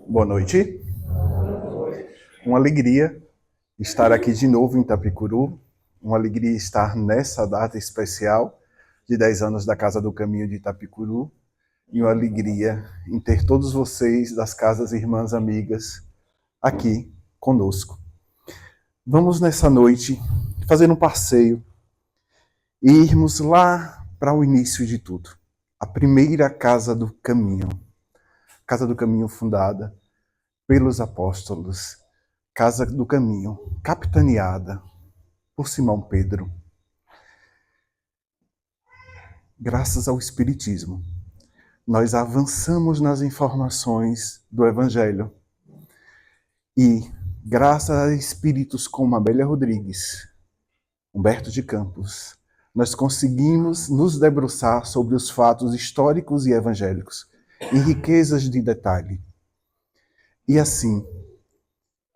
Boa noite. Uma alegria estar aqui de novo em Itapicuru. Uma alegria estar nessa data especial de 10 anos da Casa do Caminho de Itapicuru. E uma alegria em ter todos vocês das casas irmãs amigas aqui conosco. Vamos nessa noite fazer um passeio e irmos lá para o início de tudo. A primeira Casa do Caminho. Casa do Caminho fundada pelos apóstolos. Casa do Caminho, capitaneada por Simão Pedro. Graças ao Espiritismo, nós avançamos nas informações do Evangelho. E, graças a espíritos como Amélia Rodrigues, Humberto de Campos, nós conseguimos nos debruçar sobre os fatos históricos e evangélicos, em riquezas de detalhe. E assim,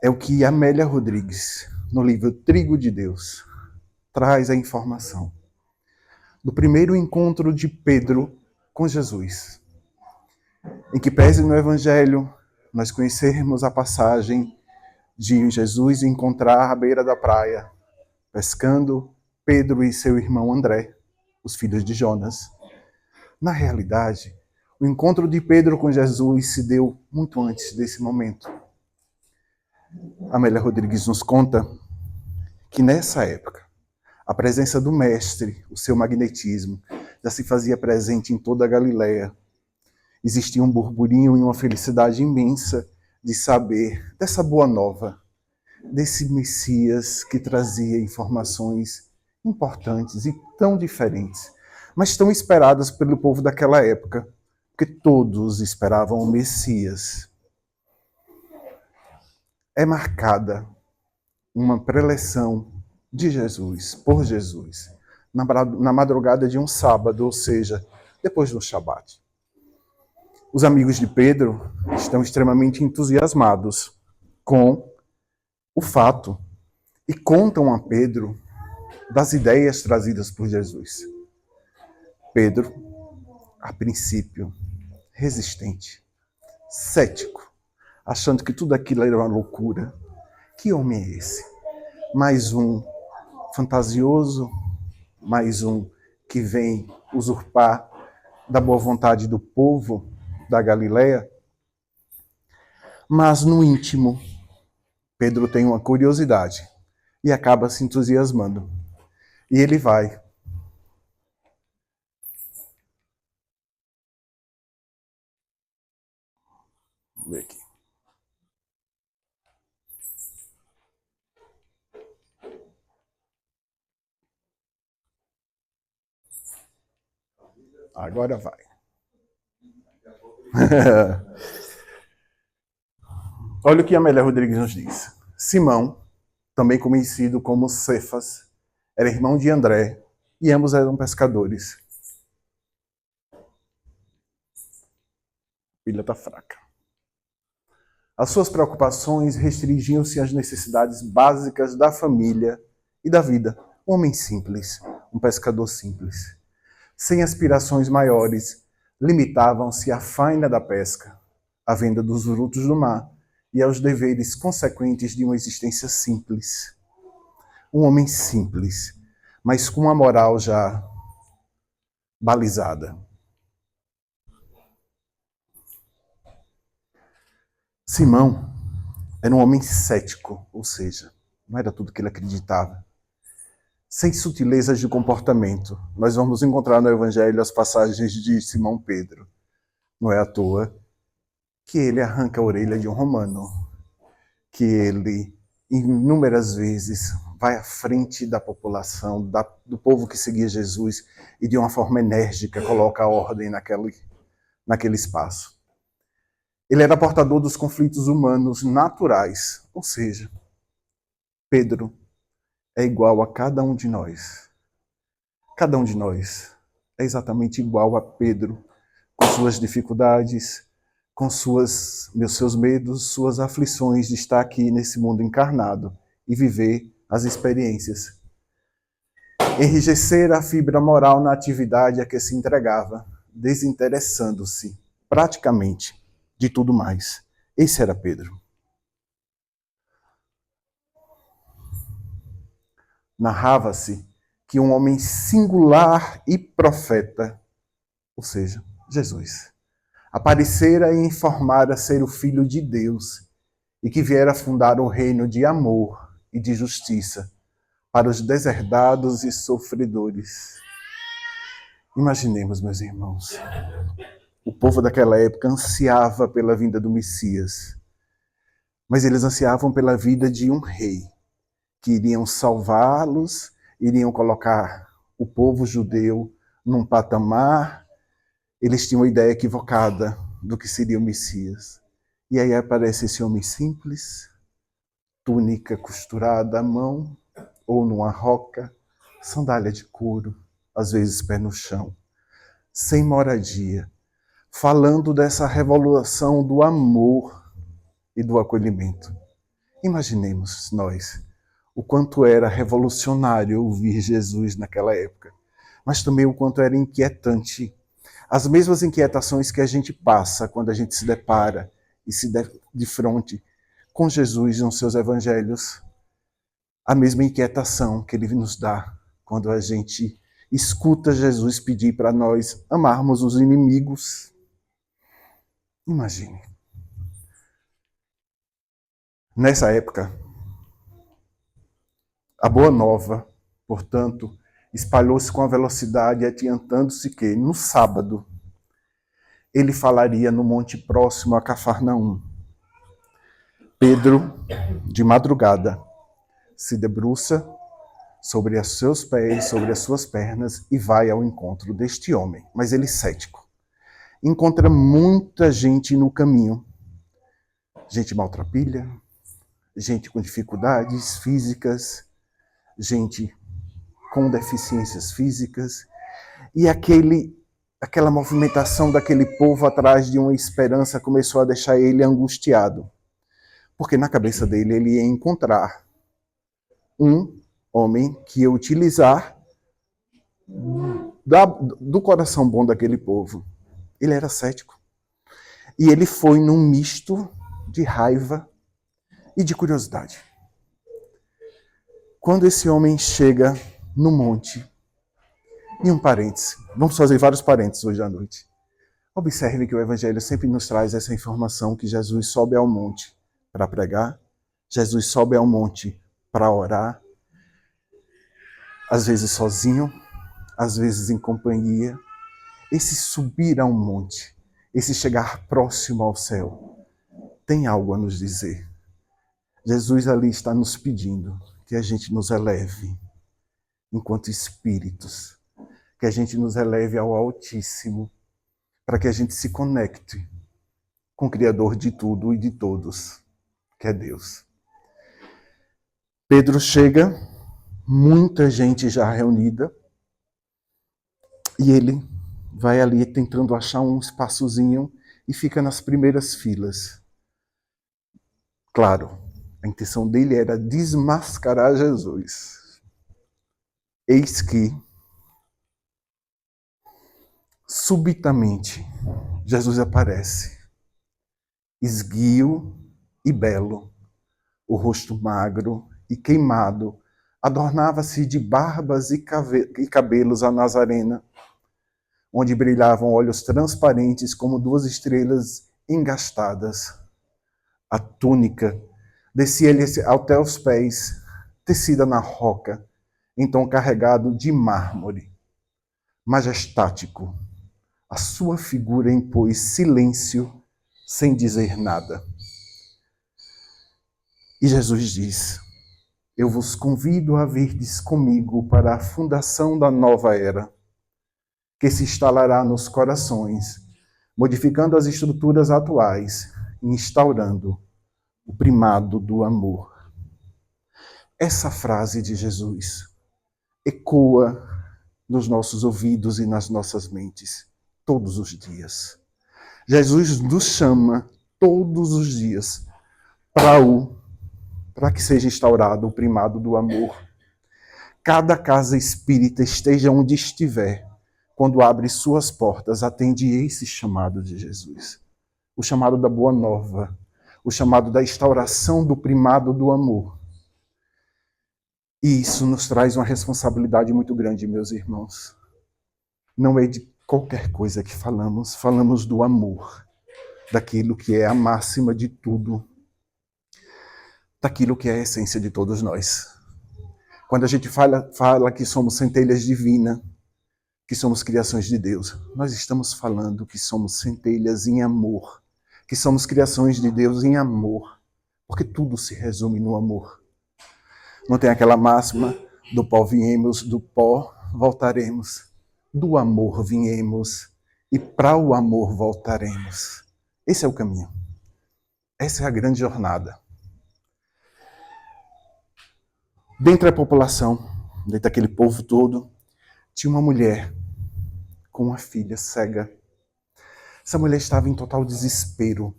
é o que Amélia Rodrigues, no livro Trigo de Deus, traz a informação do primeiro encontro de Pedro com Jesus, em que pese no Evangelho nós conhecermos a passagem de Jesus encontrar à beira da praia, pescando Pedro e seu irmão André, os filhos de Jonas. Na realidade, o encontro de Pedro com Jesus se deu muito antes desse momento. Amélia Rodrigues nos conta que nessa época, a presença do Mestre, o seu magnetismo, já se fazia presente em toda a Galileia. Existia um burburinho e uma felicidade imensa de saber dessa boa nova, desse Messias que trazia informações importantes e tão diferentes, mas tão esperadas pelo povo daquela época, porque todos esperavam o Messias. É marcada uma preleção de Jesus, por Jesus, na madrugada de um sábado, ou seja, depois do Shabat. Os amigos de Pedro estão extremamente entusiasmados com o fato e contam a Pedro das ideias trazidas por Jesus. Pedro, a princípio, resistente, cético, achando que tudo aquilo era uma loucura. Que homem é esse? Mais um fantasioso, mais um que vem usurpar da boa vontade do povo da Galileia. Mas no íntimo, Pedro tem uma curiosidade e acaba se entusiasmando. E ele vai. Vamos ver aqui. Agora vai. Olha o que Amélia Rodrigues nos diz. Simão, também conhecido como Cefas, era irmão de André e ambos eram pescadores. A filha está fraca. As suas preocupações restringiam-se às necessidades básicas da família e da vida. Um homem simples, um pescador simples. Sem aspirações maiores, limitavam-se à faina da pesca, à venda dos frutos do mar e aos deveres consequentes de uma existência simples. Um homem simples, mas com uma moral já balizada. Simão era um homem cético, ou seja, não era tudo que ele acreditava. Sem sutilezas de comportamento, nós vamos encontrar no Evangelho as passagens de Simão Pedro. Não é à toa que ele arranca a orelha de um romano, que ele, inúmeras vezes, vai à frente da população, do povo que seguia Jesus, e de uma forma enérgica coloca a ordem naquele espaço. Ele era portador dos conflitos humanos naturais, ou seja, Pedro é igual a cada um de nós. Cada um de nós é exatamente igual a Pedro, com suas dificuldades, com seus medos, suas aflições de estar aqui nesse mundo encarnado e viver as experiências. Enrijecer a fibra moral na atividade a que se entregava, desinteressando-se praticamente de tudo mais. Esse era Pedro. Narrava-se que um homem singular e profeta, ou seja, Jesus, aparecera e informara ser o Filho de Deus e que viera fundar o reino de amor e de justiça para os deserdados e sofredores. Imaginemos, meus irmãos, o povo daquela época ansiava pela vinda do Messias, mas eles ansiavam pela vida de um rei, que iriam salvá-los, iriam colocar o povo judeu num patamar. Eles tinham uma ideia equivocada do que seria o Messias. E aí aparece esse homem simples, túnica costurada à mão, ou numa roca, sandália de couro, às vezes pé no chão, sem moradia, falando dessa revolução do amor e do acolhimento. Imaginemos nós o quanto era revolucionário ouvir Jesus naquela época, mas também o quanto era inquietante. As mesmas inquietações que a gente passa quando a gente se depara e se de frente com Jesus nos seus evangelhos, a mesma inquietação que ele nos dá quando a gente escuta Jesus pedir para nós amarmos os inimigos. Imagine. Nessa época, a Boa Nova, portanto, espalhou-se com a velocidade, adiantando-se que, no sábado, ele falaria no monte próximo a Cafarnaum. Pedro, de madrugada, se debruça sobre os seus pés, sobre as suas pernas e vai ao encontro deste homem, mas ele cético. Encontra muita gente no caminho, gente maltrapilha, gente com dificuldades físicas, gente com deficiências físicas, e aquela movimentação daquele povo atrás de uma esperança começou a deixar ele angustiado, porque na cabeça dele ele ia encontrar um homem que ia utilizar do coração bom daquele povo. Ele era cético. E ele foi num misto de raiva e de curiosidade. Quando esse homem chega no monte, e um parêntese, vamos fazer vários parênteses hoje à noite. Observe que o Evangelho sempre nos traz essa informação que Jesus sobe ao monte para pregar, Jesus sobe ao monte para orar, às vezes sozinho, às vezes em companhia. Esse subir ao monte, esse chegar próximo ao céu, tem algo a nos dizer. Jesus ali está nos pedindo que a gente nos eleve enquanto espíritos, que a gente nos eleve ao Altíssimo, para que a gente se conecte com o Criador de tudo e de todos, que é Deus. Pedro chega, muita gente já reunida, e ele vai ali tentando achar um espaçozinho e fica nas primeiras filas. Claro, a intenção dele era desmascarar Jesus. Eis que, subitamente, Jesus aparece, esguio e belo, o rosto magro e queimado, adornava-se de barbas e cabelos a nazarena, onde brilhavam olhos transparentes como duas estrelas engastadas. A túnica descia-lhe até os pés, tecida na roca, em tom carregado de mármore. Majestático, a sua figura impôs silêncio sem dizer nada. E Jesus diz: eu vos convido a virdes comigo para a fundação da nova era, que se instalará nos corações, modificando as estruturas atuais e instaurando o primado do amor. Essa frase de Jesus ecoa nos nossos ouvidos e nas nossas mentes todos os dias. Jesus nos chama todos os dias para que seja instaurado o primado do amor. Cada casa espírita, esteja onde estiver, quando abre suas portas, atende esse chamado de Jesus. O chamado da Boa Nova, o chamado da instauração do primado do amor. E isso nos traz uma responsabilidade muito grande, meus irmãos. Não é de qualquer coisa que falamos do amor, daquilo que é a máxima de tudo, daquilo que é a essência de todos nós. Quando a gente fala que somos centelhas divinas, que somos criações de Deus, nós estamos falando que somos centelhas em amor, que somos criações de Deus em amor, porque tudo se resume no amor. Não tem aquela máxima, do pó viemos, do pó voltaremos, do amor viemos e para o amor voltaremos. Esse é o caminho. Essa é a grande jornada. Dentre a população, dentro daquele povo todo, tinha uma mulher com uma filha cega. Essa mulher estava em total desespero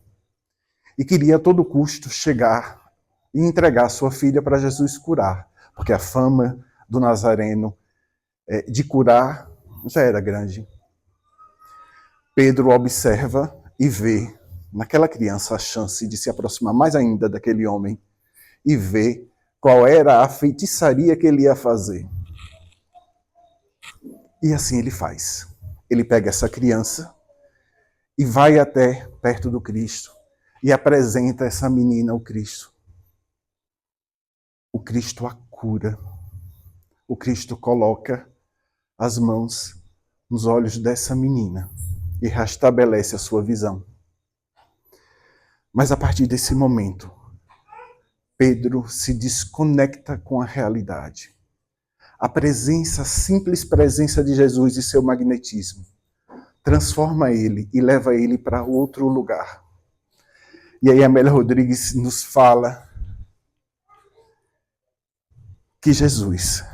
e queria a todo custo chegar e entregar sua filha para Jesus curar, porque a fama do Nazareno de curar já era grande. Pedro observa e vê naquela criança a chance de se aproximar mais ainda daquele homem e vê qual era a feitiçaria que ele ia fazer. E assim ele faz. Ele pega essa criança e vai até perto do Cristo e apresenta essa menina ao Cristo. O Cristo a cura. O Cristo coloca as mãos nos olhos dessa menina e restabelece a sua visão. Mas a partir desse momento, Pedro se desconecta com a realidade. A simples presença de Jesus e seu magnetismo transforma ele e leva ele para outro lugar. E aí Amélia Rodrigues nos fala que Jesus,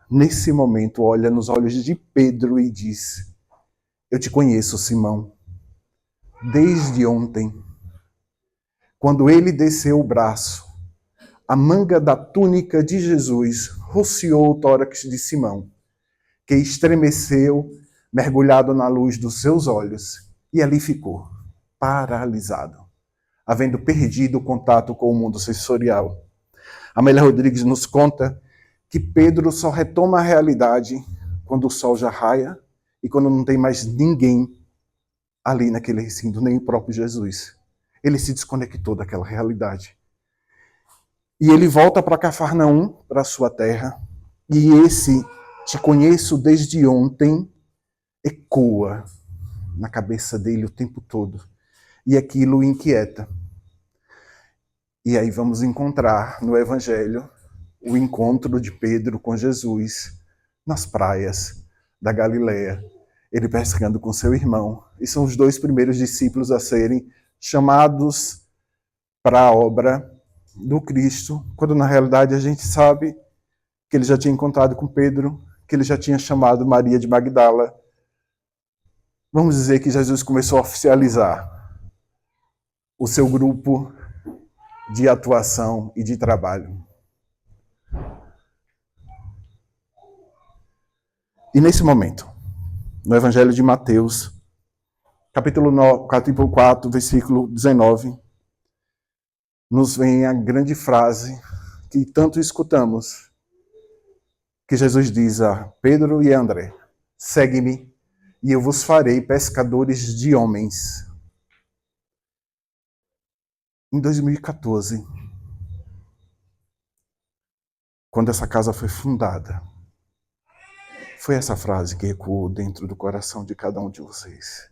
nesse momento, olha nos olhos de Pedro e diz: eu te conheço, Simão, desde ontem. Quando ele desceu o braço, a manga da túnica de Jesus rociou o tórax de Simão, que estremeceu, mergulhado na luz dos seus olhos, e ali ficou, paralisado, havendo perdido o contato com o mundo sensorial. Amélia Rodrigues nos conta que Pedro só retoma a realidade quando o sol já raia e quando não tem mais ninguém ali naquele recinto, nem o próprio Jesus. Ele se desconectou daquela realidade. E ele volta para Cafarnaum, para a sua terra, e esse te conheço desde ontem ecoa na cabeça dele o tempo todo. E aquilo o inquieta. E aí vamos encontrar no Evangelho o encontro de Pedro com Jesus nas praias da Galileia, ele pescando com seu irmão. E são os dois primeiros discípulos a serem chamados para a obra do Cristo, quando na realidade a gente sabe que ele já tinha encontrado com Pedro, que ele já tinha chamado Maria de Magdala. Vamos dizer que Jesus começou a oficializar o seu grupo de atuação e de trabalho. E nesse momento, no Evangelho de Mateus, capítulo 4, versículo 19, nos vem a grande frase que tanto escutamos, que Jesus diz a Pedro e a André: segue-me e eu vos farei pescadores de homens. Em 2014, quando essa casa foi fundada, foi essa frase que ecoou dentro do coração de cada um de vocês.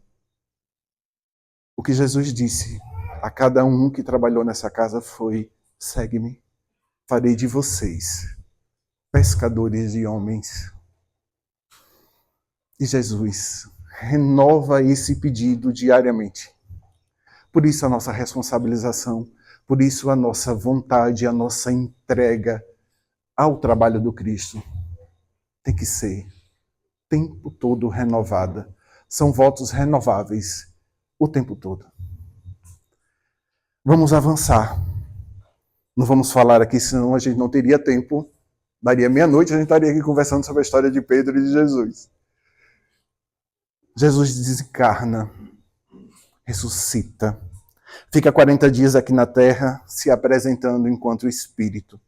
O que Jesus disse a cada um que trabalhou nessa casa foi: segue-me, farei de vocês pescadores de homens. E Jesus renova esse pedido diariamente. Por isso a nossa responsabilização, por isso a nossa vontade, a nossa entrega ao trabalho do Cristo tem que ser o tempo todo renovada. São votos renováveis o tempo todo. Vamos avançar. Não vamos falar aqui, senão a gente não teria tempo. Daria meia-noite, a gente estaria aqui conversando sobre a história de Pedro e de Jesus. Jesus desencarna, ressuscita, Fica 40 dias aqui na Terra se apresentando enquanto Espírito,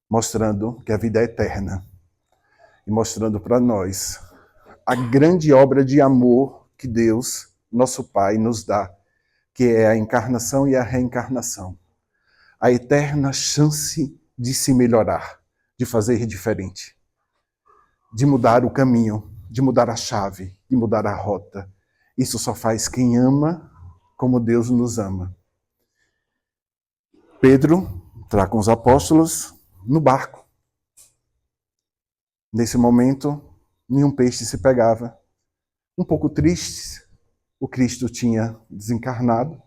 mostrando que a vida é eterna e mostrando para nós a grande obra de amor que Deus, nosso Pai, nos dá, que é a encarnação e a reencarnação. A eterna chance de se melhorar, de fazer diferente, de mudar o caminho, de mudar a chave, de mudar a rota. Isso só faz quem ama como Deus nos ama. Pedro está com os apóstolos no barco. Nesse momento, nenhum peixe se pegava. Um pouco tristes, o Cristo tinha desencarnado,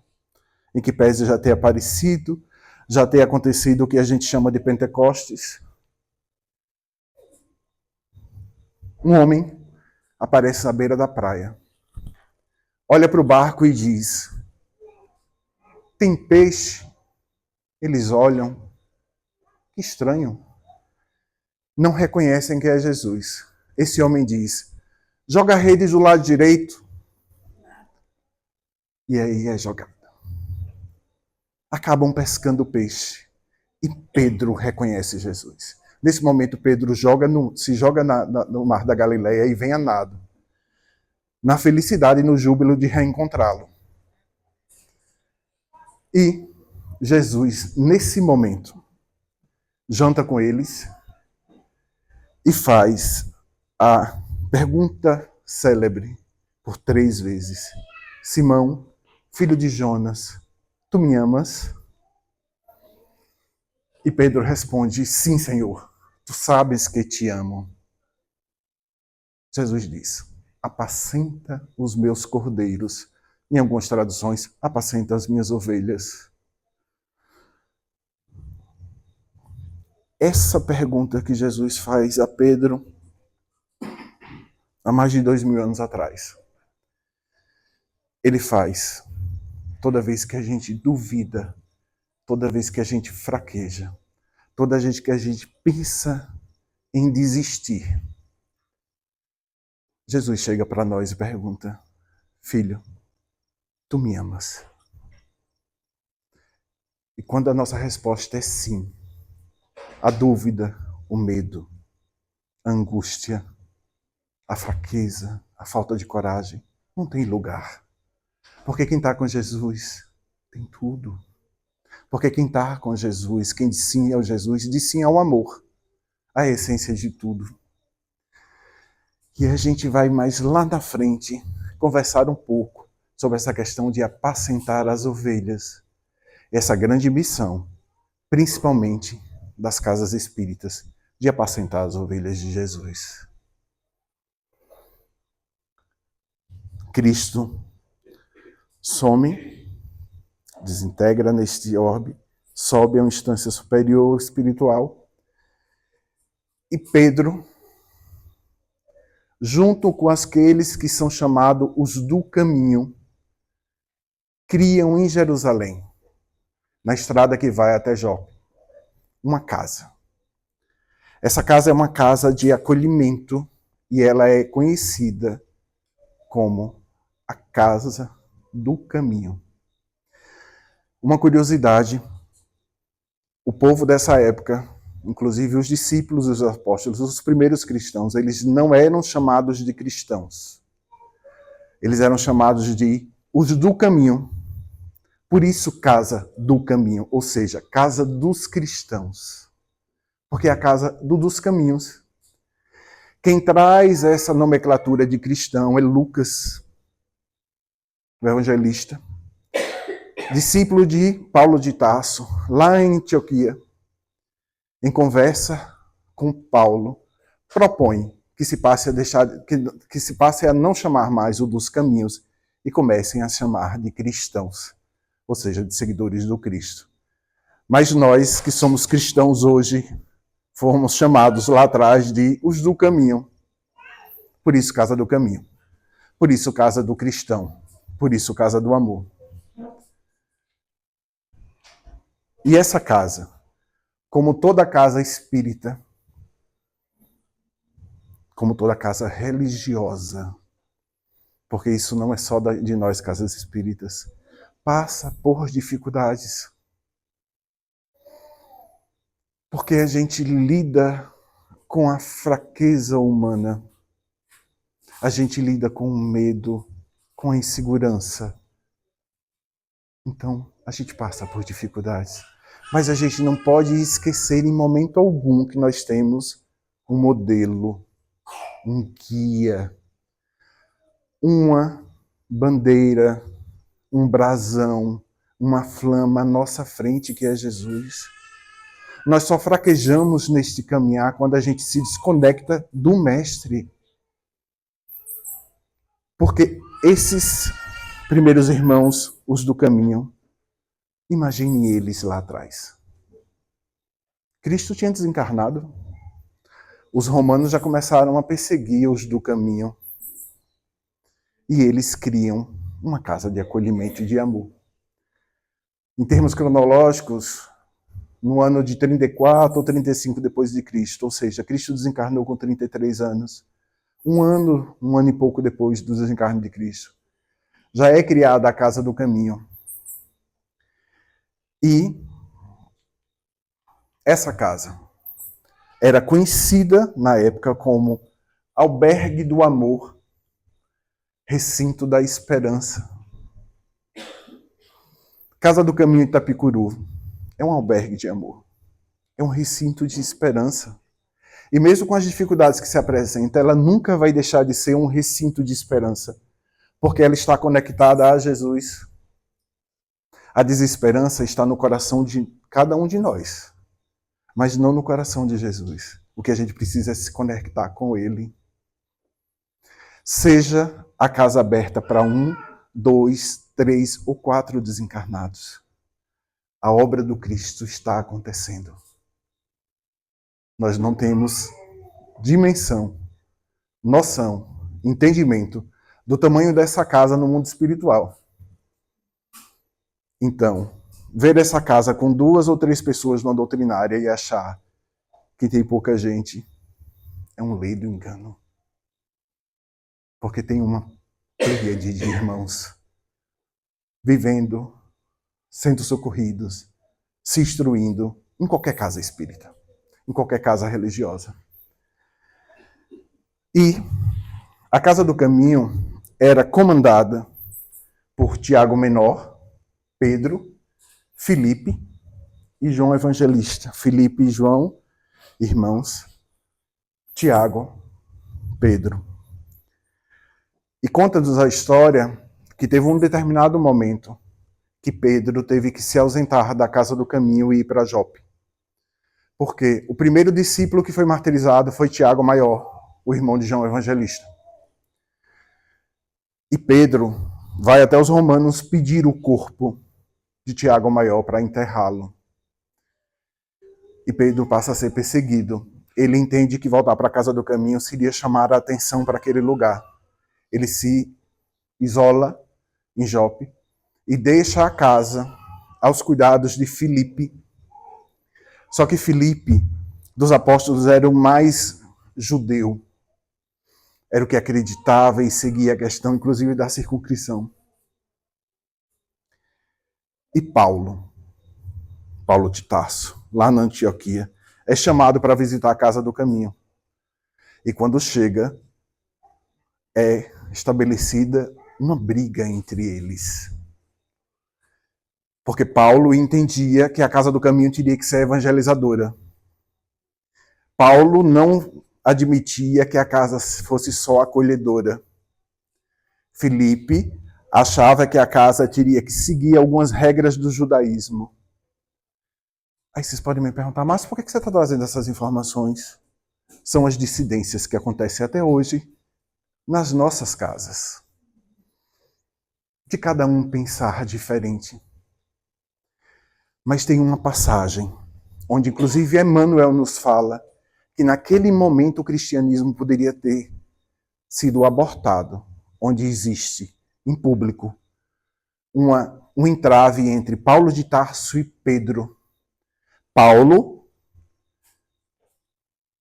em que pese já ter aparecido, já ter acontecido o que a gente chama de Pentecostes. Um homem aparece na beira da praia, olha para o barco e diz: tem peixe? Eles olham, que estranho. Não reconhecem que é Jesus. Esse homem diz: joga a rede do lado direito. E aí é jogada. Acabam pescando peixe. E Pedro reconhece Jesus. Nesse momento, Pedro se joga no mar da Galileia e vem a nado, na felicidade e no júbilo de reencontrá-lo. E Jesus, nesse momento, janta com eles e faz a pergunta célebre por 3 vezes: Simão, filho de Jonas, tu me amas? E Pedro responde: sim, Senhor, tu sabes que te amo. Jesus diz: apacenta os meus cordeiros. Em algumas traduções, apacenta as minhas ovelhas. Essa pergunta que Jesus faz a Pedro há mais de 2000 anos atrás, ele faz toda vez que a gente duvida, toda vez que a gente fraqueja, toda vez que a gente pensa em desistir. Jesus chega para nós e pergunta: filho, tu me amas? E quando a nossa resposta é sim, a dúvida, o medo, a angústia, a fraqueza, a falta de coragem não tem lugar. Porque quem está com Jesus tem tudo. Porque quem está com Jesus, quem diz sim ao Jesus, diz sim ao amor, a essência de tudo. E a gente vai mais lá na frente conversar um pouco sobre essa questão de apacentar as ovelhas. Essa grande missão, principalmente das casas espíritas, de apacentar as ovelhas de Jesus. Cristo some, desintegra neste orbe, sobe a uma instância superior espiritual, e Pedro, junto com aqueles que são chamados os do caminho, criam em Jerusalém, na estrada que vai até Jope, uma casa. Essa casa é uma casa de acolhimento e ela é conhecida como a Casa do Caminho. Uma curiosidade, o povo dessa época, inclusive os discípulos dos apóstolos, os primeiros cristãos, eles não eram chamados de cristãos. Eles eram chamados de os do caminho. Por isso, Casa do Caminho, ou seja, Casa dos Cristãos. Porque é a Casa dos Caminhos. Quem traz essa nomenclatura de cristão é Lucas, o evangelista, discípulo de Paulo de Tarso, lá em Antioquia, em conversa com Paulo, propõe que se passe a não chamar mais o dos caminhos e comecem a chamar de cristãos, ou seja, de seguidores do Cristo. Mas nós que somos cristãos hoje, fomos chamados lá atrás de os do caminho. Por isso, Casa do Caminho. Por isso, Casa do Cristão. Por isso, Casa do Amor. E essa casa, como toda casa espírita, como toda casa religiosa, porque isso não é só de nós, casas espíritas, passa por dificuldades. Porque a gente lida com a fraqueza humana. A gente lida com o medo, com a insegurança. Então, a gente passa por dificuldades. Mas a gente não pode esquecer em momento algum que nós temos um modelo, um guia, uma bandeira, um brasão, uma flama à nossa frente, que é Jesus. Nós só fraquejamos neste caminhar quando a gente se desconecta do Mestre. Porque esses primeiros irmãos, os do caminho, imagine eles lá atrás. Cristo tinha desencarnado. Os romanos já começaram a perseguir os do caminho. E eles criam uma casa de acolhimento e de amor. Em termos cronológicos, no ano de 34 ou 35 depois de Cristo, ou seja, Cristo desencarnou com 33 anos. Um ano e pouco depois do desencarne de Cristo, já é criada a Casa do Caminho. E essa casa era conhecida na época como Albergue do Amor, Recinto da Esperança. Casa do Caminho Itapicuru é um albergue de amor, é um recinto de esperança. E mesmo com as dificuldades que se apresentam, ela nunca vai deixar de ser um recinto de esperança, porque ela está conectada a Jesus. A desesperança está no coração de cada um de nós, mas não no coração de Jesus. O que a gente precisa é se conectar com Ele. Seja a casa aberta para 1, 2, 3 ou 4 desencarnados. A obra do Cristo está acontecendo. Nós não temos dimensão, noção, entendimento do tamanho dessa casa no mundo espiritual. Então, ver essa casa com 2 ou 3 pessoas numa doutrinária e achar que tem pouca gente é um ledo engano. Porque tem uma tríade de irmãos vivendo, sendo socorridos, se instruindo em qualquer casa espírita, em qualquer casa religiosa. E a Casa do Caminho era comandada por Tiago Menor, Pedro, Filipe e João Evangelista. Filipe e João, irmãos. Tiago, Pedro. E conta-nos a história que teve um determinado momento que Pedro teve que se ausentar da Casa do Caminho e ir para Jope. Porque o primeiro discípulo que foi martirizado foi Tiago Maior, o irmão de João Evangelista. E Pedro vai até os romanos pedir o corpo de Tiago Maior para enterrá-lo. E Pedro passa a ser perseguido. Ele entende que voltar para a Casa do Caminho seria chamar a atenção para aquele lugar. Ele se isola em Jope e deixa a casa aos cuidados de Filipe. Só que Filipe, dos apóstolos, era o mais judeu. Era o que acreditava e seguia a questão, inclusive, da circuncisão. E Paulo de Tarso, lá na Antioquia, é chamado para visitar a Casa do Caminho. E quando chega, é estabelecida uma briga entre eles. Porque Paulo entendia que a Casa do Caminho teria que ser evangelizadora. Paulo não admitia que a casa fosse só acolhedora. Filipe achava que a casa teria que seguir algumas regras do judaísmo. Aí vocês podem me perguntar, mas por que você está trazendo essas informações? São as dissidências que acontecem até hoje nas nossas casas. De cada um pensar diferente. Mas tem uma passagem, onde inclusive Emmanuel nos fala que naquele momento o cristianismo poderia ter sido abortado, onde existe, em público, um entrave entre Paulo de Tarso e Pedro. Paulo,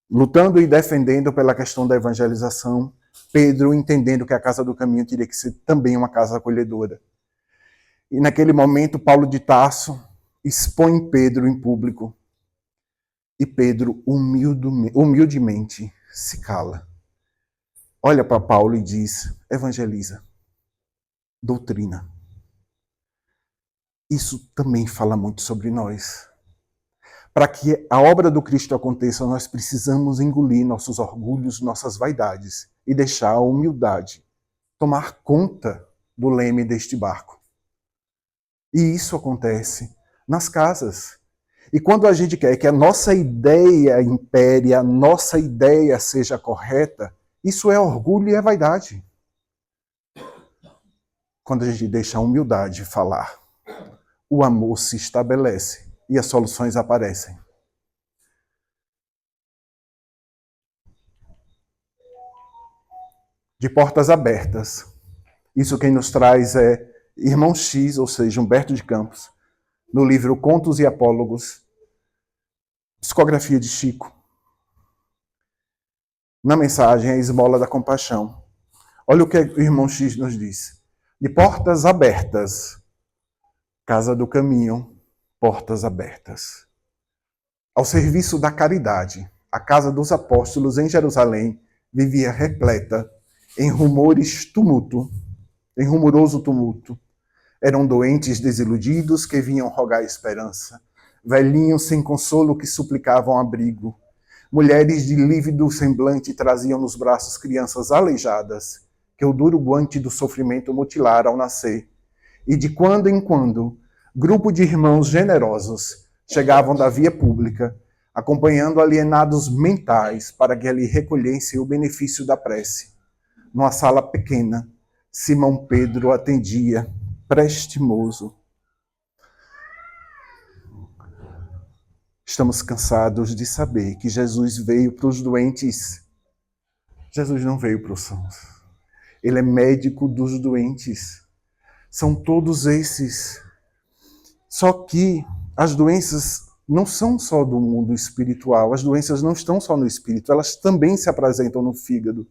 lutando e defendendo pela questão da evangelização, Pedro entendendo que a Casa do Caminho teria que ser também uma casa acolhedora. E naquele momento, Paulo de Tarso expõe Pedro em público. E Pedro humildemente se cala. Olha para Paulo e diz: evangeliza, doutrina. Isso também fala muito sobre nós. Para que a obra do Cristo aconteça, nós precisamos engolir nossos orgulhos, nossas vaidades e deixar a humildade tomar conta do leme deste barco. E isso acontece nas casas. E quando a gente quer que a nossa ideia impere, a nossa ideia seja correta, isso é orgulho e é vaidade. Quando a gente deixa a humildade falar, o amor se estabelece e as soluções aparecem. De portas abertas. Isso quem nos traz é Irmão X, ou seja, Humberto de Campos, no livro Contos e Apólogos, psicografia de Chico. Na mensagem, a esmola da compaixão. Olha o que o Irmão X nos diz. De portas abertas, casa do caminho, portas abertas. Ao serviço da caridade, a casa dos apóstolos em Jerusalém vivia repleta em rumoroso tumulto. Eram doentes desiludidos que vinham rogar esperança, velhinhos sem consolo que suplicavam abrigo, mulheres de lívido semblante traziam nos braços crianças aleijadas, que o duro guante do sofrimento mutilara ao nascer, e de quando em quando, grupo de irmãos generosos chegavam da via pública, acompanhando alienados mentais para que lhe recolhessem o benefício da prece. Numa sala pequena, Simão Pedro atendia, prestimoso. Estamos cansados de saber que Jesus veio para os doentes. Jesus não veio para os sãos. Ele é médico dos doentes. São todos esses. Só que as doenças não são só do mundo espiritual. As doenças não estão só no espírito. Elas também se apresentam no físico.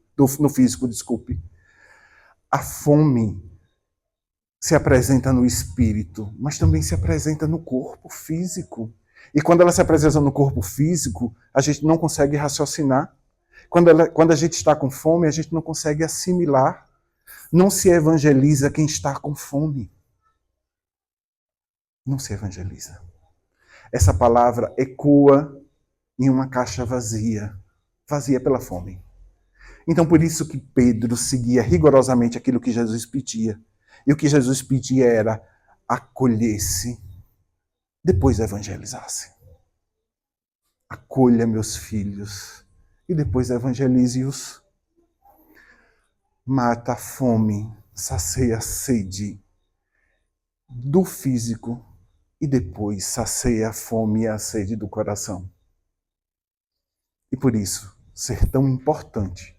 A fome se apresenta no espírito, mas também se apresenta no corpo físico. E quando ela se apresenta no corpo físico, a gente não consegue raciocinar. Quando a gente está com fome, a gente não consegue assimilar. Não se evangeliza quem está com fome. Não se evangeliza. Essa palavra ecoa em uma caixa vazia, vazia pela fome. Então, por isso que Pedro seguia rigorosamente aquilo que Jesus pedia. E o que Jesus pedia era acolhesse, depois evangelizasse. Acolha meus filhos e depois evangelize-os. Mata a fome, sacia a sede do físico e depois sacia a fome e a sede do coração. E por isso, ser tão importante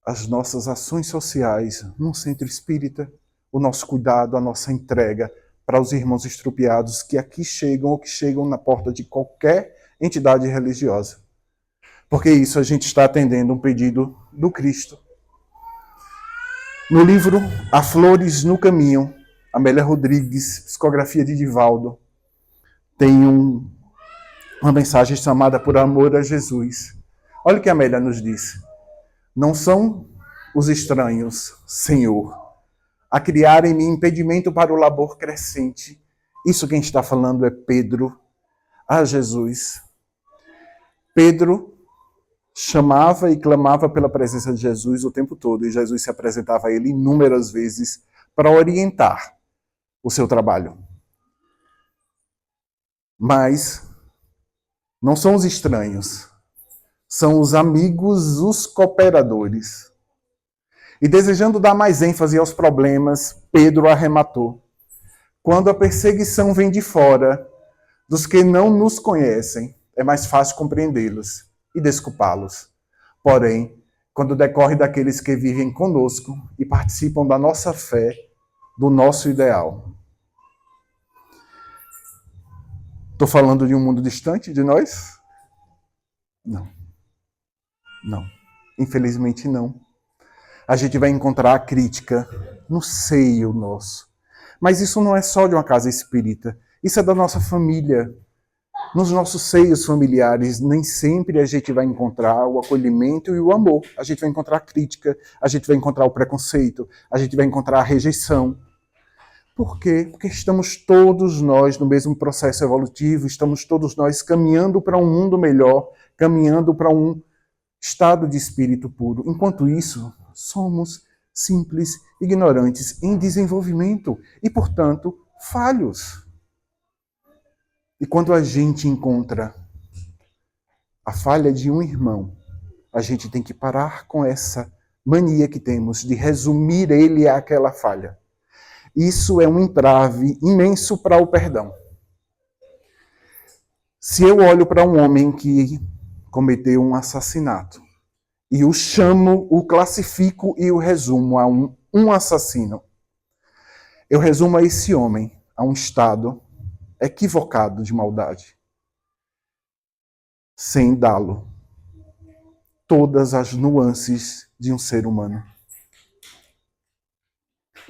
as nossas ações sociais num centro espírita, o nosso cuidado, a nossa entrega para os irmãos estrupiados que aqui chegam ou que chegam na porta de qualquer entidade religiosa. Porque isso a gente está atendendo um pedido do Cristo. No livro Há Flores no Caminho, Amélia Rodrigues, psicografia de Divaldo, tem uma mensagem chamada Por Amor a Jesus. Olha o que a Amélia nos diz. Não são os estranhos, Senhor, a criar em mim impedimento para o labor crescente. Isso quem está falando é Pedro a Jesus. Pedro chamava e clamava pela presença de Jesus o tempo todo, e Jesus se apresentava a ele inúmeras vezes para orientar o seu trabalho. Mas não são os estranhos, são os amigos, os cooperadores. E desejando dar mais ênfase aos problemas, Pedro arrematou. Quando a perseguição vem de fora, dos que não nos conhecem, é mais fácil compreendê-los e desculpá-los. Porém, quando decorre daqueles que vivem conosco e participam da nossa fé, do nosso ideal. Estou falando de um mundo distante de nós? Não. Não. Infelizmente não. A gente vai encontrar a crítica no seio nosso. Mas isso não é só de uma casa espírita. Isso é da nossa família. Nos nossos seios familiares, nem sempre a gente vai encontrar o acolhimento e o amor. A gente vai encontrar a crítica, a gente vai encontrar o preconceito, a gente vai encontrar a rejeição. Por quê? Porque estamos todos nós no mesmo processo evolutivo, estamos todos nós caminhando para um mundo melhor, caminhando para um estado de espírito puro. Enquanto isso, somos simples ignorantes em desenvolvimento e, portanto, falhos. E quando a gente encontra a falha de um irmão, a gente tem que parar com essa mania que temos de resumir ele àquela falha. Isso é um entrave imenso para o perdão. Se eu olho para um homem que cometeu um assassinato e o chamo, o classifico e o resumo a um assassino, eu resumo a esse homem a um estado equivocado de maldade, sem dá-lo todas as nuances de um ser humano.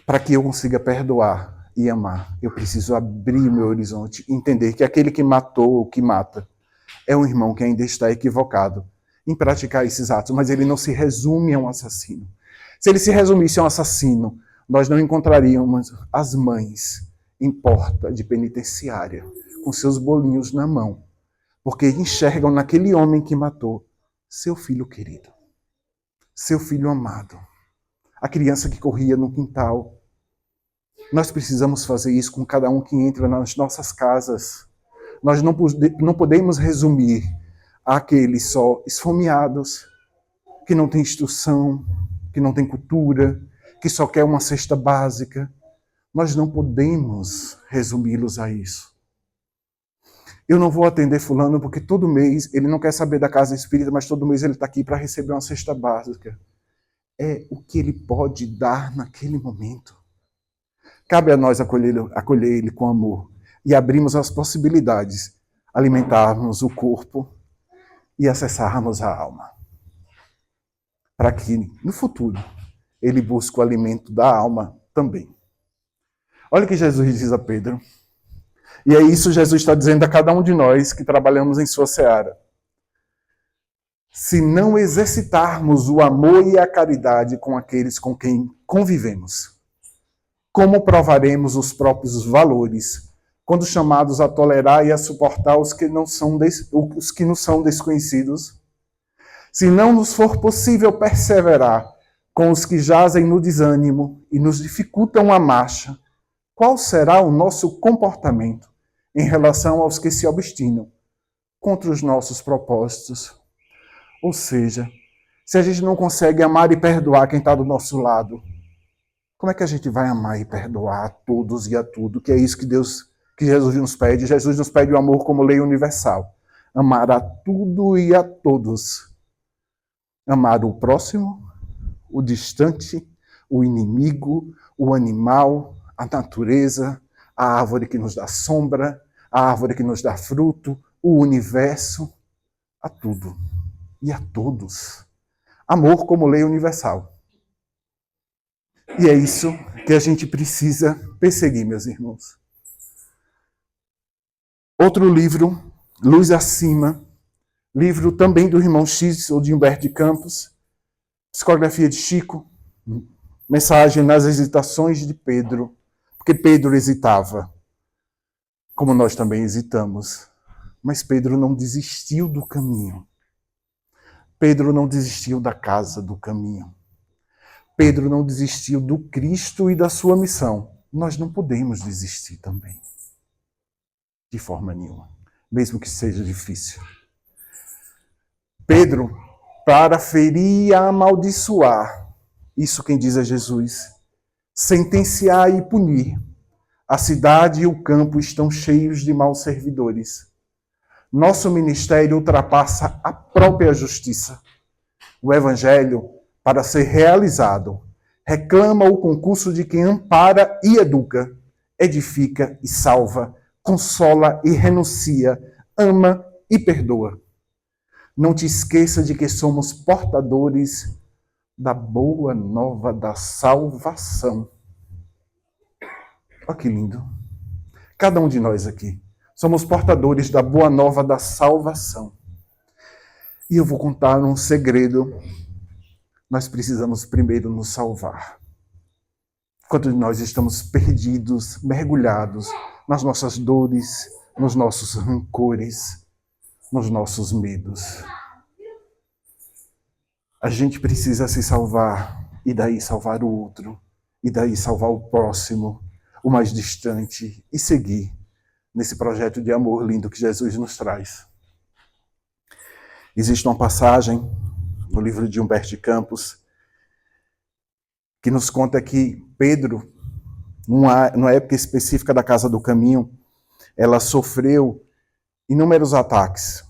Para que eu consiga perdoar e amar, eu preciso abrir o meu horizonte, entender que aquele que matou ou que mata é um irmão que ainda está equivocado em praticar esses atos, mas ele não se resume a um assassino. Se ele se resumisse a um assassino, nós não encontraríamos as mães em porta de penitenciária, com seus bolinhos na mão, porque enxergam naquele homem que matou seu filho querido, seu filho amado, a criança que corria no quintal. Nós precisamos fazer isso com cada um que entra nas nossas casas. Nós não podemos resumir àqueles só esfomeados, que não têm instrução, que não têm cultura, que só quer uma cesta básica. Nós não podemos resumi-los a isso. Eu não vou atender fulano porque todo mês ele não quer saber da casa espírita, mas todo mês ele está aqui para receber uma cesta básica. É o que ele pode dar naquele momento. Cabe a nós acolher ele com amor e abrirmos as possibilidades, alimentarmos o corpo e acessarmos a alma. Para que, no futuro, ele busque o alimento da alma também. Olha o que Jesus diz a Pedro. E é isso que Jesus está dizendo a cada um de nós que trabalhamos em sua seara. Se não exercitarmos o amor e a caridade com aqueles com quem convivemos, como provaremos os próprios valores quando chamados a tolerar e a suportar os que nos são desconhecidos? Se não nos for possível perseverar com os que jazem no desânimo e nos dificultam a marcha, qual será o nosso comportamento em relação aos que se obstinam contra os nossos propósitos? Ou seja, se a gente não consegue amar e perdoar quem está do nosso lado, como é que a gente vai amar e perdoar a todos e a tudo? Que é isso que Jesus nos pede. Jesus nos pede o amor como lei universal. Amar a tudo e a todos. Amar o próximo, o distante, o inimigo, o animal, a natureza, a árvore que nos dá sombra, a árvore que nos dá fruto, o universo, a tudo e a todos. Amor como lei universal. E é isso que a gente precisa perseguir, meus irmãos. Outro livro, Luz Acima, livro também do irmão X, ou de Humberto de Campos, psicografia de Chico, mensagem nas hesitações de Pedro, porque Pedro hesitava, como nós também hesitamos. Mas Pedro não desistiu do caminho. Pedro não desistiu da casa do caminho. Pedro não desistiu do Cristo e da sua missão. Nós não podemos desistir também. De forma nenhuma. Mesmo que seja difícil. Pedro, para ferir e amaldiçoar, isso quem diz é Jesus, sentenciar e punir, a cidade e o campo estão cheios de maus servidores. Nosso ministério ultrapassa a própria justiça. O Evangelho, para ser realizado, reclama o concurso de quem ampara e educa, edifica e salva, consola e renuncia, ama e perdoa. Não te esqueça de que somos portadores da boa nova da salvação. Olha que lindo. Cada um de nós aqui somos portadores da boa nova da salvação. E eu vou contar um segredo. Nós precisamos primeiro nos salvar. Quando nós estamos perdidos, mergulhados nas nossas dores, nos nossos rancores, nos nossos medos. A gente precisa se salvar, e daí salvar o outro, e daí salvar o próximo, o mais distante, e seguir nesse projeto de amor lindo que Jesus nos traz. Existe uma passagem no livro de Humberto de Campos que nos conta que Pedro, numa época específica da Casa do Caminho, ela sofreu inúmeros ataques,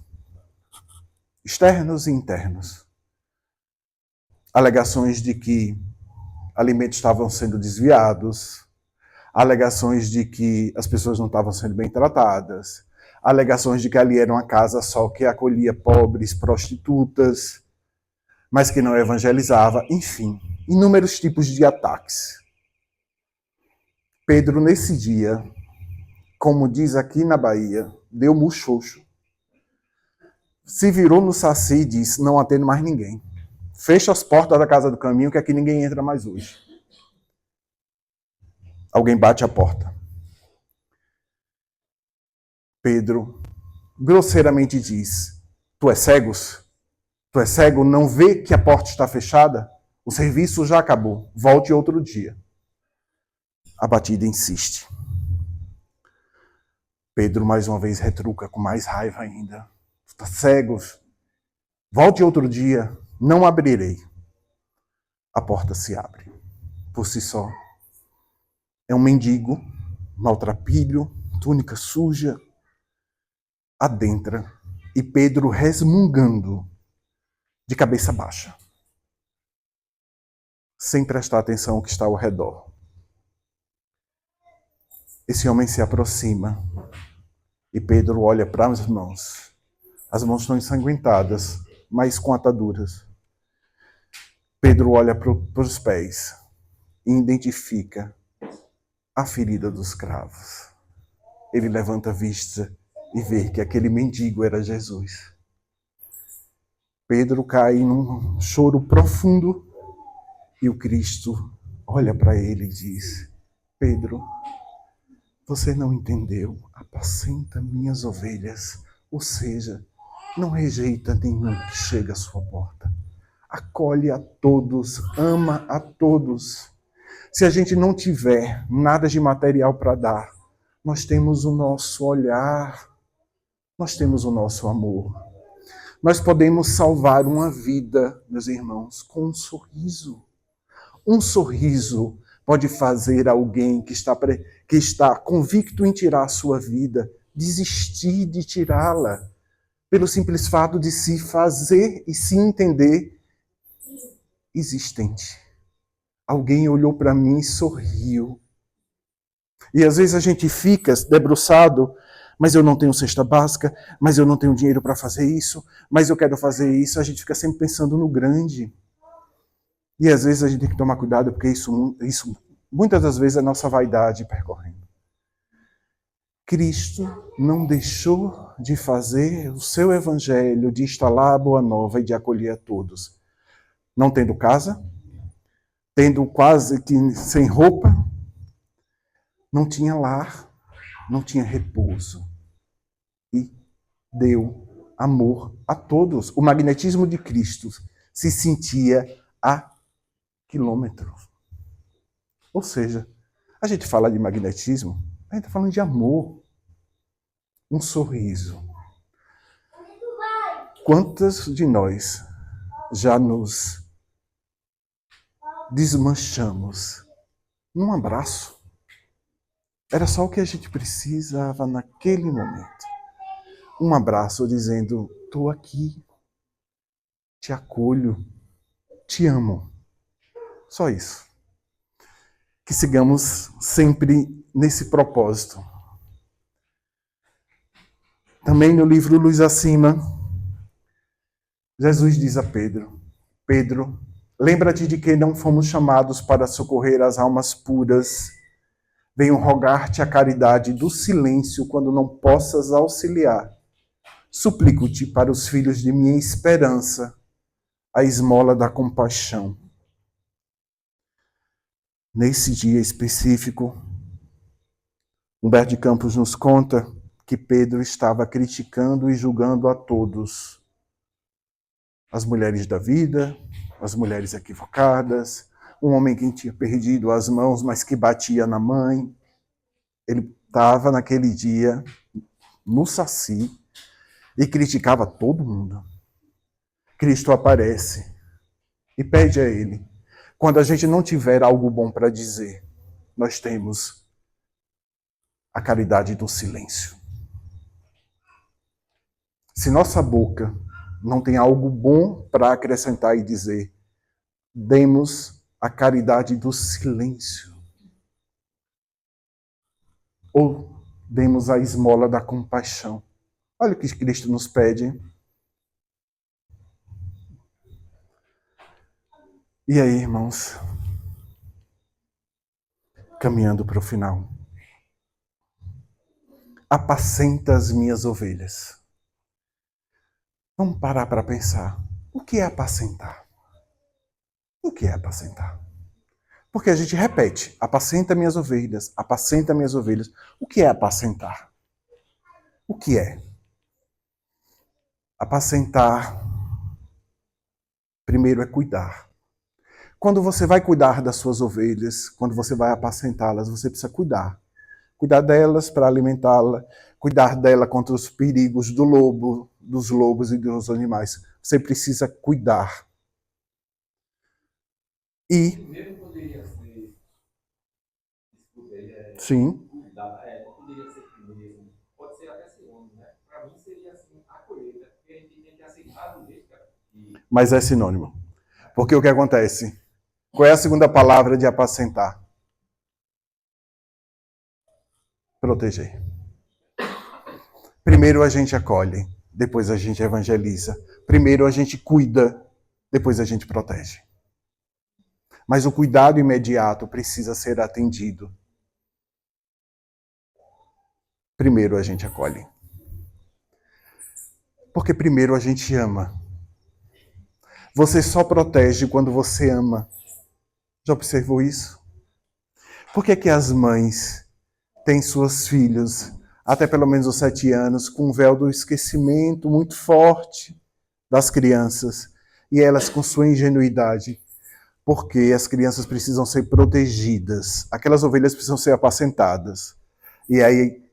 externos e internos. Alegações de que alimentos estavam sendo desviados, alegações de que as pessoas não estavam sendo bem tratadas, alegações de que ali era uma casa só que acolhia pobres, prostitutas, mas que não evangelizava, enfim, inúmeros tipos de ataques. Pedro, nesse dia, como diz aqui na Bahia, deu muxoxo. Se virou no saci e disse, não atendo mais ninguém. Fecha as portas da Casa do Caminho, que aqui ninguém entra mais hoje. Alguém bate a porta. Pedro grosseiramente diz, tu és cegos? Tu és cego, não vê que a porta está fechada? O serviço já acabou, volte outro dia. A batida insiste. Pedro mais uma vez retruca com mais raiva ainda. Tu está cego? Volte outro dia, não abrirei. A porta se abre, por si só. É um mendigo, maltrapilho, túnica suja, adentra, e Pedro resmungando, de cabeça baixa, sem prestar atenção ao que está ao redor. Esse homem se aproxima, e Pedro olha para as mãos. As mãos estão ensanguentadas, mas com ataduras. Pedro olha para os pés e identifica a ferida dos cravos. Ele levanta a vista e vê que aquele mendigo era Jesus. Pedro cai num choro profundo e o Cristo olha para ele e diz, Pedro, você não entendeu, apacenta minhas ovelhas, ou seja, não rejeita nenhum que chega à sua porta. Acolhe a todos, ama a todos. Se a gente não tiver nada de material para dar, nós temos o nosso olhar, nós temos o nosso amor. Nós podemos salvar uma vida, meus irmãos, com um sorriso. Um sorriso pode fazer alguém que está convicto em tirar a sua vida, desistir de tirá-la, pelo simples fato de se fazer e se entender existente. Alguém olhou para mim e sorriu. E às vezes a gente fica debruçado, mas eu não tenho cesta básica, mas eu não tenho dinheiro para fazer isso, mas eu quero fazer isso. A gente fica sempre pensando no grande. E às vezes a gente tem que tomar cuidado, porque isso muitas das vezes é a nossa vaidade percorrendo. Cristo não deixou de fazer o seu evangelho, de instalar a boa nova e de acolher a todos. Não tendo casa, tendo quase que sem roupa, não tinha lar, não tinha repouso. E deu amor a todos. O magnetismo de Cristo se sentia a quilômetros. Ou seja, a gente fala de magnetismo, a gente está falando de amor. Um sorriso. Quantas de nós já nos desmanchamos num abraço? Era só o que a gente precisava naquele momento. Um abraço dizendo, estou aqui, te acolho, te amo. Só isso. Que sigamos sempre nesse propósito. Também no livro Luz Acima, Jesus diz a Pedro, Pedro, lembra-te de que não fomos chamados para socorrer as almas puras, Venho rogar-te a caridade do silêncio quando não possas auxiliar. Suplico-te para os filhos de minha esperança a esmola da compaixão. Nesse dia específico, Humberto de Campos nos conta que Pedro estava criticando e julgando a todos. As mulheres da vida, as mulheres equivocadas, um homem que tinha perdido as mãos, mas que batia na mãe. Ele estava naquele dia no Saci e criticava todo mundo. Cristo aparece e pede a ele: quando a gente não tiver algo bom para dizer, nós temos a caridade do silêncio. Se nossa boca não tem algo bom para acrescentar e dizer, demos a caridade do silêncio. Ou demos a esmola da compaixão. Olha o que Cristo nos pede. E aí, irmãos? Caminhando para o final. Apacenta as minhas ovelhas. Vamos parar para pensar. O que é apacentar? O que é apacentar? Porque a gente repete, apacenta minhas ovelhas, apacenta minhas ovelhas. O que é apacentar? O que é? Apacentar, primeiro, é cuidar. Quando você vai cuidar das suas ovelhas, quando você vai apacentá-las, você precisa cuidar. Cuidar delas para alimentá-la, cuidar dela contra os perigos do lobo, dos lobos e dos animais. Você precisa cuidar. E sim. Poderia ser primeiro, pode ser até segundo, né? Para mim seria assim, a colheita, porque a gente tem que aceitar do jeito que... Mas é sinônimo. Porque o que acontece? Qual é a segunda palavra de apacentar? Proteger. Primeiro a gente acolhe, depois a gente evangeliza. Primeiro a gente cuida, depois a gente protege. Mas o cuidado imediato precisa ser atendido. Primeiro a gente acolhe. Porque primeiro a gente ama. Você só protege quando você ama. Já observou isso? Por que que as mães têm suas filhas, até pelo menos os 7 anos, com um véu do esquecimento muito forte das crianças, e elas com sua ingenuidade? Porque as crianças precisam ser protegidas. Aquelas ovelhas precisam ser apacentadas. E aí,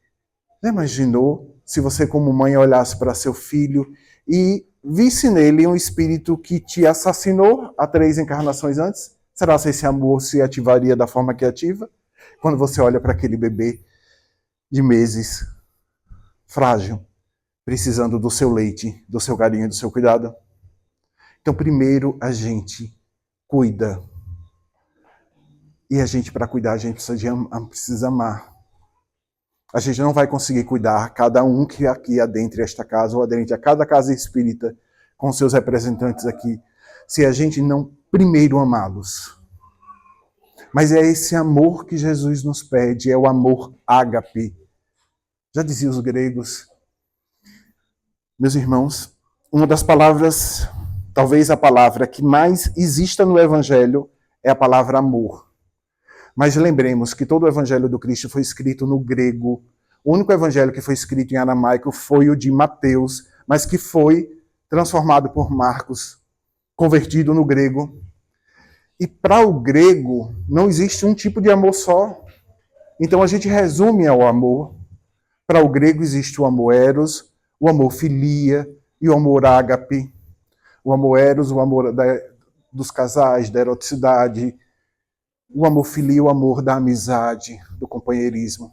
já imaginou se você como mãe olhasse para seu filho e visse nele um espírito que te assassinou há 3 encarnações antes? Será que esse amor se ativaria da forma que ativa? Quando você olha para aquele bebê de meses, frágil, precisando do seu leite, do seu carinho, do seu cuidado. Então, primeiro a gente cuida. E a gente, para cuidar, a gente precisa amar. A gente não vai conseguir cuidar, cada um que aqui adentre esta casa, ou adentre a cada casa espírita, com seus representantes aqui, se a gente não primeiro amá-los. Mas é esse amor que Jesus nos pede, é o amor ágape. Já diziam os gregos. Meus irmãos, uma das palavras, talvez a palavra que mais exista no Evangelho, é a palavra amor. Mas lembremos que todo o Evangelho do Cristo foi escrito no grego. O único Evangelho que foi escrito em aramaico foi o de Mateus, mas que foi transformado por Marcos, convertido no grego. E para o grego, não existe um tipo de amor só. Então a gente resume ao amor. Para o grego existe o amor eros, o amor filia e o amor ágape. O amor eros, o amor dos casais, da eroticidade. O amor filia, o amor da amizade, do companheirismo.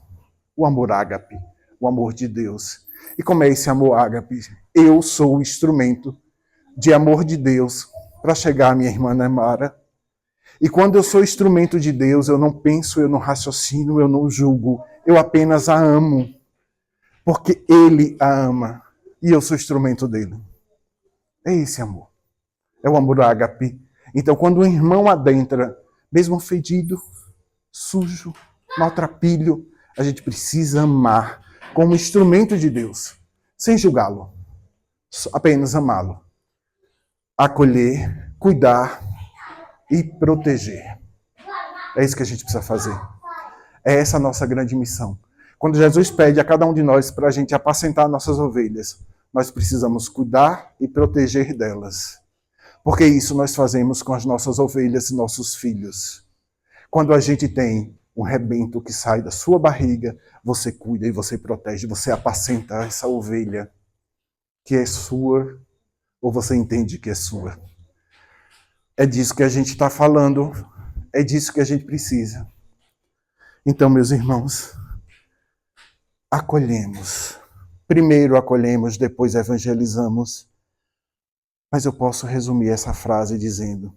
O amor ágape, o amor de Deus. E como é esse amor ágape? Eu sou o instrumento de amor de Deus para chegar à minha irmã Nemara. E quando eu sou instrumento de Deus, eu não penso, eu não raciocino, eu não julgo. Eu apenas a amo. Porque Ele a ama. E eu sou instrumento dele. É esse amor. É o amor ágape. Então, quando um irmão adentra, mesmo fedido, sujo, maltrapilho. A gente precisa amar como instrumento de Deus, sem julgá-lo, apenas amá-lo. Acolher, cuidar e proteger. É isso que a gente precisa fazer. É essa a nossa grande missão. Quando Jesus pede a cada um de nós para a gente apacentar nossas ovelhas, nós precisamos cuidar e proteger delas. Porque isso nós fazemos com as nossas ovelhas e nossos filhos. Quando a gente tem um rebento que sai da sua barriga, você cuida e você protege, você apacenta essa ovelha que é sua, ou você entende que é sua. É disso que a gente está falando, é disso que a gente precisa. Então, meus irmãos, acolhemos. Primeiro acolhemos, depois evangelizamos. Mas eu posso resumir essa frase dizendo: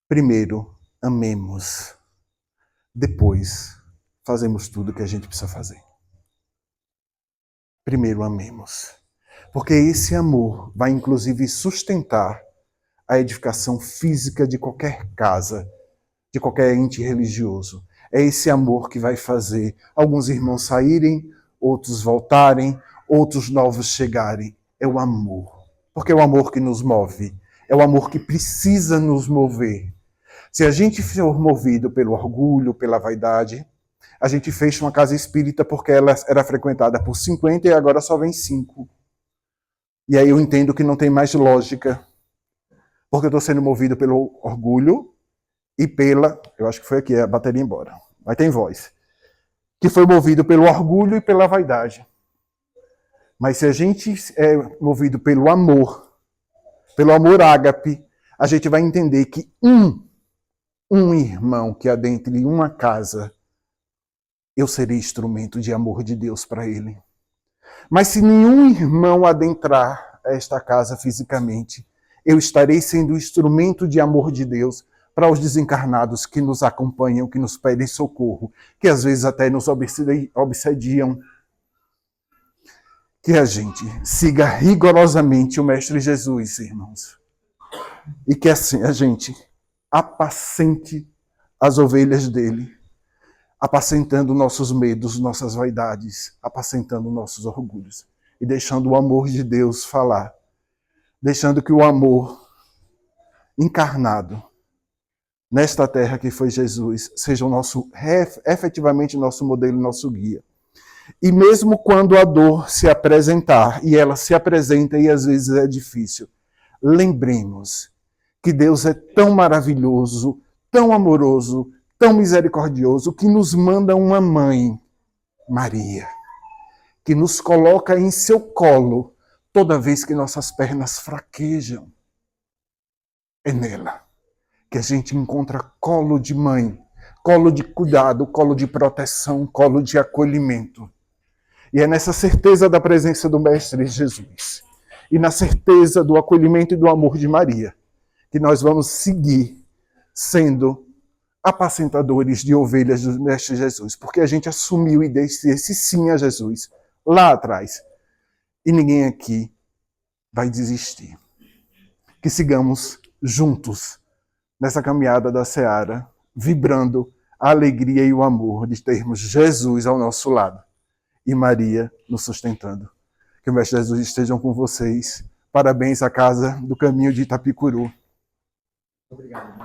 primeiro, amemos. Depois, fazemos tudo o que a gente precisa fazer. Primeiro, amemos. Porque esse amor vai, inclusive, sustentar a edificação física de qualquer casa, de qualquer ente religioso. É esse amor que vai fazer alguns irmãos saírem, outros voltarem, outros novos chegarem. É o amor. Porque é o amor que nos move. É o amor que precisa nos mover. Se a gente for movido pelo orgulho, pela vaidade, a gente fecha uma casa espírita porque ela era frequentada por 50 e agora só vem 5. E aí eu entendo que não tem mais lógica. Porque eu estou sendo movido pelo orgulho e pela... Eu acho que foi aqui a bateria embora. Mas tem voz. Que foi movido pelo orgulho e pela vaidade. Mas se a gente é movido pelo amor ágape, a gente vai entender que um irmão que adentre em uma casa, eu serei instrumento de amor de Deus para ele. Mas se nenhum irmão adentrar esta casa fisicamente, eu estarei sendo instrumento de amor de Deus para os desencarnados que nos acompanham, que nos pedem socorro, que às vezes até nos obsediam. Que a gente siga rigorosamente o Mestre Jesus, irmãos. E que assim a gente apacente as ovelhas dele, apacentando nossos medos, nossas vaidades, apacentando nossos orgulhos e deixando o amor de Deus falar, deixando que o amor encarnado nesta terra que foi Jesus seja o nosso, efetivamente nosso modelo, nosso guia. E mesmo quando a dor se apresentar, e ela se apresenta e às vezes é difícil, lembremos que Deus é tão maravilhoso, tão amoroso, tão misericordioso, que nos manda uma mãe, Maria, que nos coloca em seu colo toda vez que nossas pernas fraquejam. É nela que a gente encontra colo de mãe, colo de cuidado, colo de proteção, colo de acolhimento. E é nessa certeza da presença do Mestre Jesus e na certeza do acolhimento e do amor de Maria que nós vamos seguir sendo apacentadores de ovelhas do Mestre Jesus, porque a gente assumiu e disse esse sim a Jesus lá atrás. E ninguém aqui vai desistir. Que sigamos juntos nessa caminhada da seara, vibrando a alegria e o amor de termos Jesus ao nosso lado e Maria nos sustentando. Que o Mestre Jesus esteja com vocês. Parabéns à Casa do Caminho de Itapicuru. Obrigado.